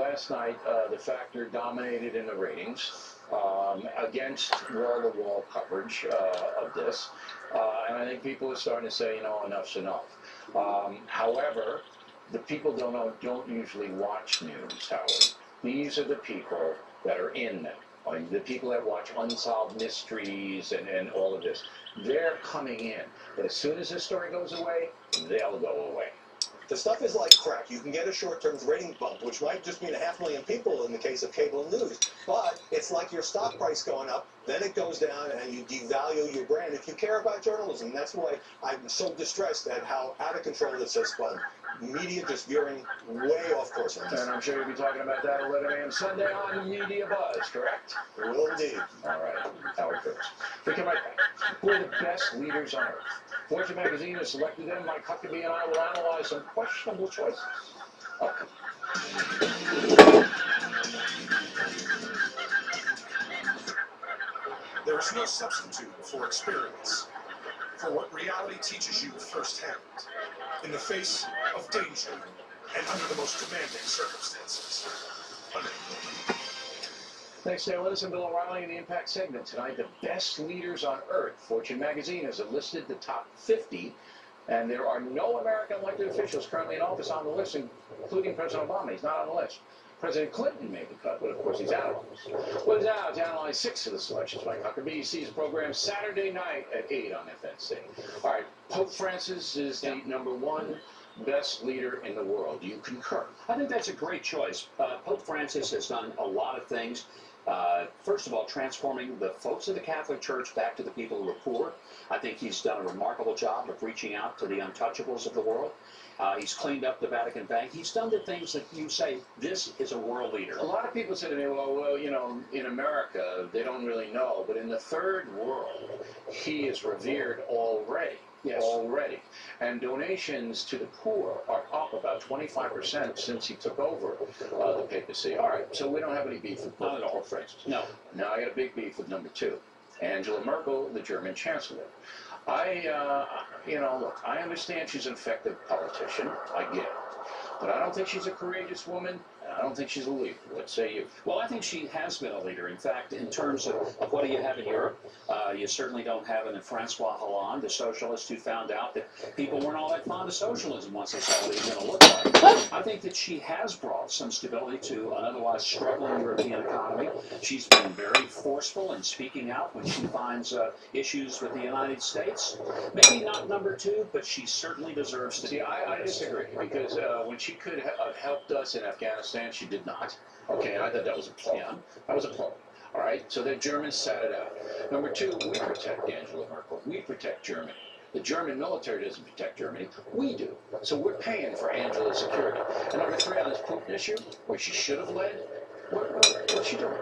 last night, the Factor dominated in the ratings against wall-to-wall coverage of this. And I think people are starting to say, you know, enough's enough. However, the people don't usually watch news, Howard. These are the people that are in them. I mean, the people that watch Unsolved Mysteries and all of this. They're coming in. But as soon as this story goes away, they'll go away. The stuff is like crack. You can get a short-term rating bump, which might just mean 500,000 people in the case of cable news. But it's like your stock price going up, then it goes down, and you devalue your brand if you care about journalism. That's why I'm so distressed at how out of control this has spun. Media just veering way off course on this. And I'm sure you'll be talking about that at 11 a.m. Sunday on Media Buzz, correct? Will indeed. All right, Howard Kurtz. We come right back. Who are the best leaders on earth? Fortune magazine has selected them. Mike Huckabee and I will analyze some questionable choices. Okay. There is no substitute for experience, for what reality teaches you firsthand, in the face of danger and under the most demanding circumstances. Thanks, Sam. With us and Bill O'Reilly in the Impact segment tonight. The best leaders on earth. Fortune magazine has listed the top 50, and there are no American elected officials currently in office on the list, including President Obama. He's not on the list. President Clinton made the cut, but of course he's out of this. What is out to analyze 6 of the selections. Mike Huckabee sees the program Saturday night at 8 on FNC. All right, Pope Francis is the #1 best leader in the world. Do you concur? I think that's a great choice. Pope Francis has done a lot of things. First of all, transforming the folks of the Catholic Church back to the people who are poor. I think he's done a remarkable job of reaching out to the untouchables of the world. He's cleaned up the Vatican Bank. He's done the things that you say, this is a world leader. A lot of people say to me, well, you know, in America, they don't really know, but in the third world, he is revered already. Yes. Already. And donations to the poor are up about 25% since he took over the papacy. All right, so we don't have any beef with Pope Francis. No. Now I got a big beef with #2, Angela Merkel, the German Chancellor. Look, I understand she's an effective politician. I get it. But I don't think she's a courageous woman. I don't think she's a leader. What say you? Well, I think she has been a leader. In fact, in terms of what do you have in Europe, you certainly don't have it in Francois Hollande, the socialist who found out that people weren't all that fond of socialism once they saw what it was going to look like. I think that she has brought some stability to an otherwise struggling European economy. She's been very forceful in speaking out when she finds issues with the United States. Maybe not #2, but she certainly deserves to be. See, I disagree, because when she could have helped us in Afghanistan, she did not. Okay, and I thought that was appalling. Yeah. That was appalling. All right, so the Germans sat it out. #2, we protect Angela Merkel. We protect Germany. The German military doesn't protect Germany. We do. So we're paying for Angela's security. And #3, on this Putin issue, where she should have led, what's she doing?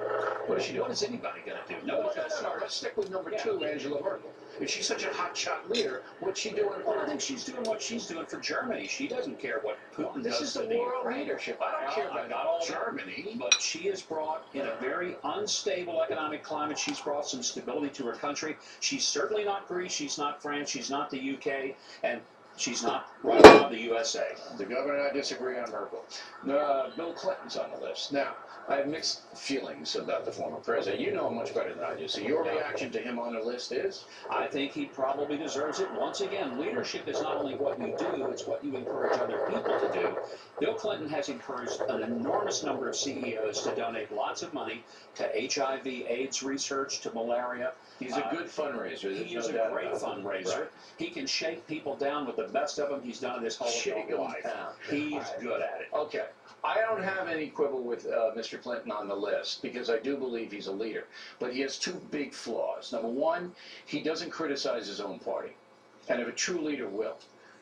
What is she doing? What is anybody going to do? No, Nobody's going to start. let's stick with #2, Angela Merkel. If she's such a hotshot leader, what's she doing? Well, I think she's doing what she's doing for Germany. She doesn't care what Putin This does is to the the world Ukraine. leadership. I don't care about not all Germany. But she has brought, in a very unstable economic climate, she's brought some stability to her country. She's certainly not Greece. She's not France. She's not the UK. And she's not right now the USA. The governor and I disagree on Merkel. Bill Clinton's on the list. Now, I have mixed feelings about the former president. You know him much better than I do. So your reaction to him on the list is? I think he probably deserves it. Once again, leadership is not only what you do, it's what you encourage other people to do. Bill Clinton has encouraged an enormous number of CEOs to donate lots of money to HIV/AIDS research, to malaria. He's a good fundraiser. He is a great fundraiser. Right. He can shake people down with the best of them. He's done it his whole Shake 'em life. down. He's good at it. Okay. I don't have any quibble with Mr. Clinton on the list, because I do believe he's a leader. But he has 2 big flaws. #1, he doesn't criticize his own party. And if a true leader will.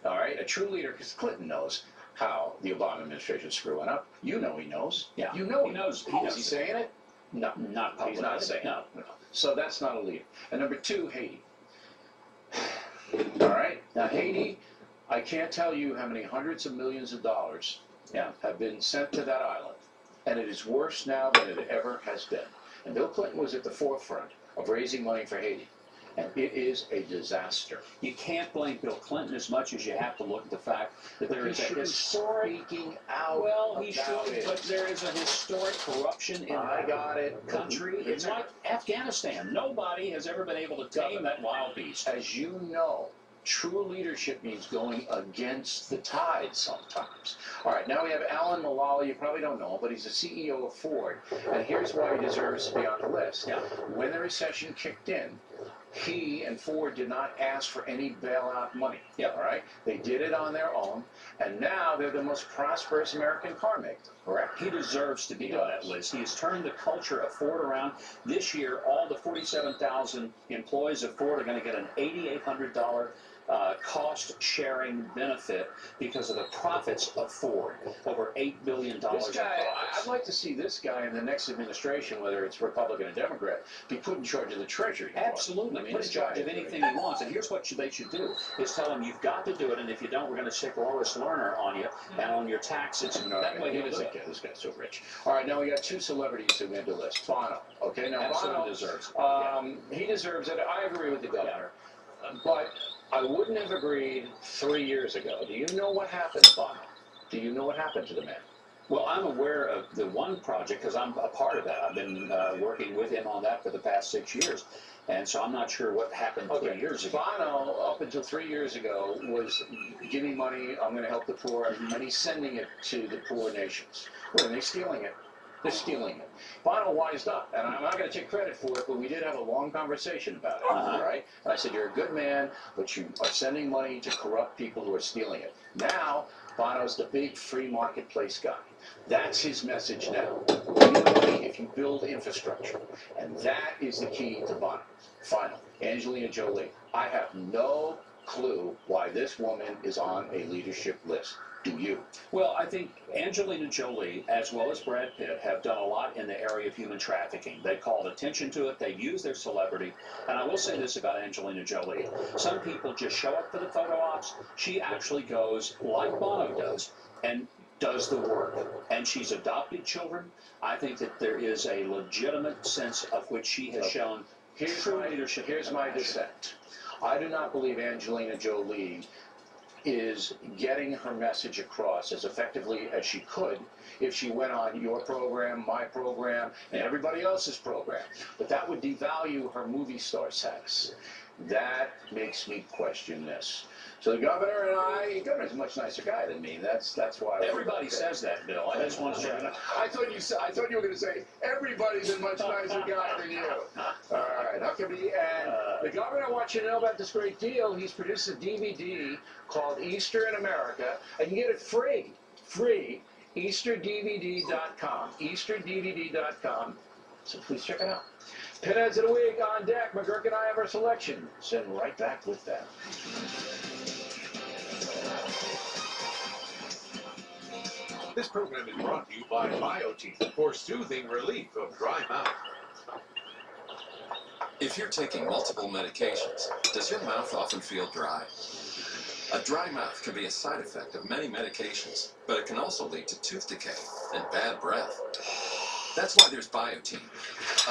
All right? A true leader, because Clinton knows how the Obama administration is screwing up. You know he knows. Yeah. You know He knows. He Is knows he it. saying it? No. Not public. He's not saying No. it. No. So that's not a leader. And #2, Haiti. All right? Now, Haiti, I can't tell you how many hundreds of millions of dollars have been sent to that island. And it is worse now than it ever has been. And Bill Clinton was at the forefront of raising money for Haiti. and it is a disaster. You can't blame Bill Clinton as much as you have to look at the fact that there He is a should be historic. speaking out Well, he about should, it. but there is a historic corruption in I that got it. country. It's like Afghanistan. Nobody has ever been able to tame that wild beast. As you know, true leadership means going against the tide sometimes. All right, now we have Alan Mulally. You probably don't know him, but he's the CEO of Ford. And here's why he deserves to be on the list. Yeah. When the recession kicked in, he and Ford did not ask for any bailout money. Yeah. All right? They did it on their own, and now they're the most prosperous American car maker, correct? He deserves to be on that list. He has turned the culture of Ford around. This year, all the 47,000 employees of Ford are going to get an $8,800 cost-sharing benefit because of the profits of Ford. Over $8 billion This in guy, profits. I'd like to see this guy in the next administration, whether it's Republican or Democrat, be put in charge of the Treasury. Absolutely. I mean, Put in this charge guy of is anything he wants. And here's what they should do, is tell him you've got to do it, and if you don't, we're going to stick Lois Lerner on you and on your taxes. No, That way he he'll do doesn't it. care. This guy's so rich. All right, now we got two celebrities who made the list. Bono. Okay, now Absolutely Bono deserves it. He deserves it. I agree with the governor, but I wouldn't have agreed 3 years ago. Do you know what happened to Bono? Do you know what happened to the man? Well, I'm aware of the one project because I'm a part of that. I've been working with him on that for the past 6 years. And so I'm not sure what happened 3 years ago. Bono, up until 3 years ago, was give me money, I'm going to help the poor, and he's sending it to the poor nations. Well, they're stealing it. They're stealing it. Bono wised up, and I'm not going to take credit for it, but we did have a long conversation about it, all right? And I said, you're a good man, but you are sending money to corrupt people who are stealing it. Now, Bono's the big free marketplace guy. That's his message now. Give me the money if you build infrastructure. And that is the key to Bono. Final, Angelina Jolie. I have no clue why this woman is on a leadership list. Do you? Well, I think Angelina Jolie, as well as Brad Pitt, have done a lot in the area of human trafficking. They called attention to it. They've used their celebrity. And I will say this about Angelina Jolie. Some people just show up for the photo ops. She actually goes, like Bono does, and does the work. And she's adopted children. I think that there is a legitimate sense of which she has shown true leadership. Here's my dissent. I do not believe Angelina Jolie is getting her message across as effectively as she could if she went on your program, my program, and everybody else's program. But that would devalue her movie star status. That makes me question this. So the governor and the governor's a much nicer guy than me. That's why Everybody says that, Bill. I just want to say that. I thought you were going to say everybody's a much nicer guy than you. All right, how come he? And the governor wants you to know about this great deal. He's produced a DVD called Easter in America, and you get it free. EasterDVD.com. EasterDVD.com. So please check it out. Pinheads of the Week on deck. McGurk and I have our selection. Send right back with that. This program is brought to you by Biotin for soothing relief of dry mouth. If you're taking multiple medications, does your mouth often feel dry? A dry mouth can be a side effect of many medications, but it can also lead to tooth decay and bad breath. That's why there's Biotin.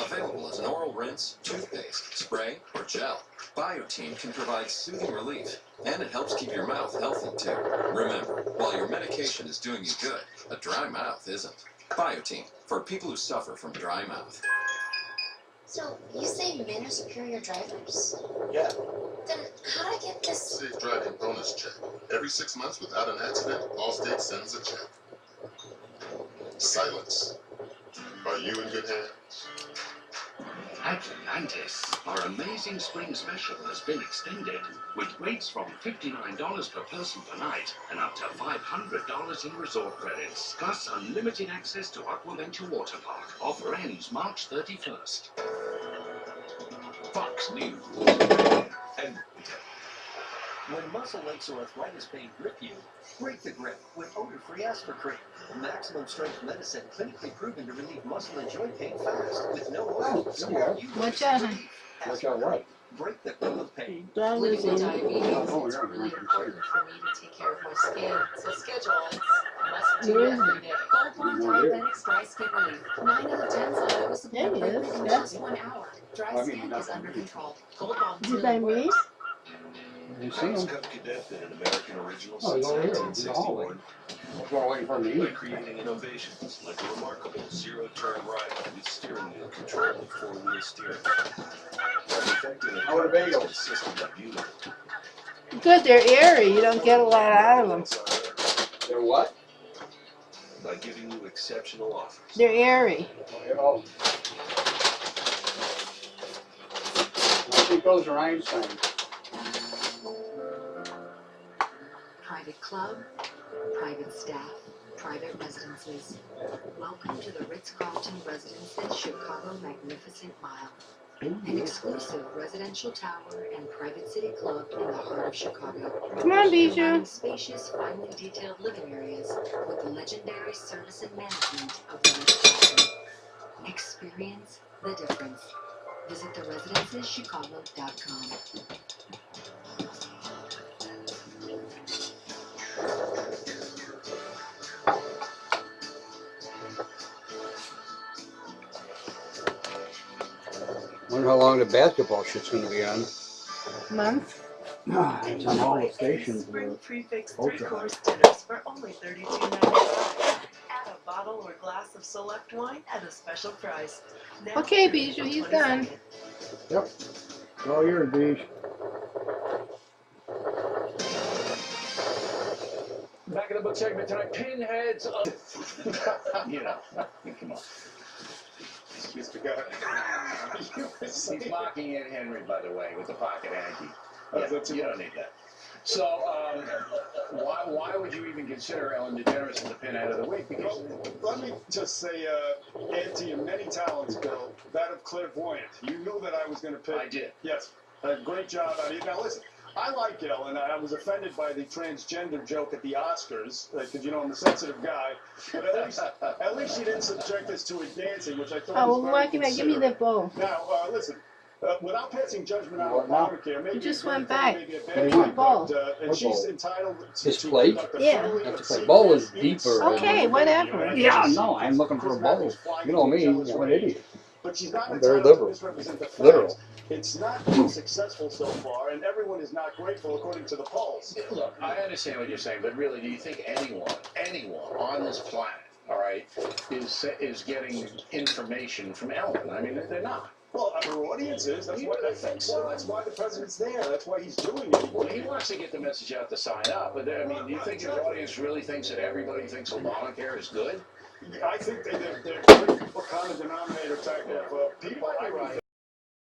Available as an oral rinse, toothpaste, spray, or gel, Biotin can provide soothing relief, and it helps keep your mouth healthy too. Remember, while your medication is doing you good, a dry mouth isn't. Biotin, for people who suffer from dry mouth. So, you say men are superior drivers? Yeah. Then how'd I get this? Safe driving bonus check. Every 6 months without an accident, Allstate sends a check. Silence. Are you in good hands? At Atlantis, our amazing spring special has been extended with rates from $59 per person per night and up to $500 in resort credits, plus unlimited access to Aquaventure Water Park. Offer ends March 31st. Fox News. And when muscle aches or arthritis pain grip you, break the grip with odor-free Aspercreme. Maximum strength medicine clinically proven to relieve muscle and joint pain fast with no oil. Watch out, honey. Watch out what? Break the grip of pain. Living with diabetes, it's really important for me to take care of my skin. So schedule it. Must do every day. Gold Cephalon Diabetic Dry Skin Relief. 9 out of 10 saw noticeable There he improvement is. in That's just 1 hour. Dry skin is under control. Cold balm Is it by me? You see him? Cub Cadet been an American original Oh, since he's over here. He's in the hallway. 1961 That's what I'm waiting for him to by eat. creating innovations like a remarkable zero-turn rider with steering wheel control of four-wheel steering. Perfecting a How are the bagels? consistently beautiful. Good, they're airy. You don't get a lot out of them. They're what? By giving you exceptional offers. They're airy. Oh. I think those are Einstein. Private club, private staff, private residences. Welcome to the Ritz-Carlton Residences Chicago Magnificent Mile. An exclusive residential tower and private city club in the heart of Chicago. Come on, Bijou. Combining spacious, finely detailed living areas with the legendary service and management of the Ritz-Carlton. Experience the difference. Visit theresidenceschicago.com. Wonder how long the basketball shit's gonna be on. Month. It's on all the stations. Spring prefix Ultra. three-course dinners for only $32.95. Add a bottle or glass of select wine at a special price. Now Okay, through Bijou, he's April done. 22nd. Yep. It's all yours, Beach. Back in the book segment tonight, pinheads of, you know, come on. Mr. Governor. He's mocking Aunt Henry, by the way, with the pocket hanky. Oh, Yeah, is that too you much? don't need that. So, why would you even consider Ellen DeGeneres as the pinhead of the week? Because Let me just say, add to your many talents, Bill, that of clairvoyant. You knew that I was going to pick. I did. Yes. Great job out of you. Now, listen, I like Ellen. I was offended by the transgender joke at the Oscars, because, you know, I'm a sensitive guy. But at least she didn't subject us to a dancing, which I thought Oh, was well, very why can't I give me considerate. that bowl? Now, listen. Without passing judgment on What now? Obamacare, maybe You just a great went thing, back. maybe a What do bad you thing, want? Bowl. but, and What she's bowl? entitled This to plate? conduct a Yeah. friendly That's but the safe bowl is and deeper. Okay, whatever. Yeah, no, I'm looking for a bowl. You know me, I'm an idiot. But she's not I'm very entitled to liberal. misrepresent the facts. Literal. It's not been successful so far, and everyone is not grateful according to the polls. look, I understand what you're saying, but really, do you think anyone on this planet, all right, is getting information from Ellen? I mean, they're not. Well, her audience is. That's You why really think so? Well, that's why the president's there. That's why he's doing it. Well, he wants to get the message out to sign up, but I mean, do you think his audience really thinks that everybody thinks Obamacare is good? I think they're a common denominator type of people. You might be right.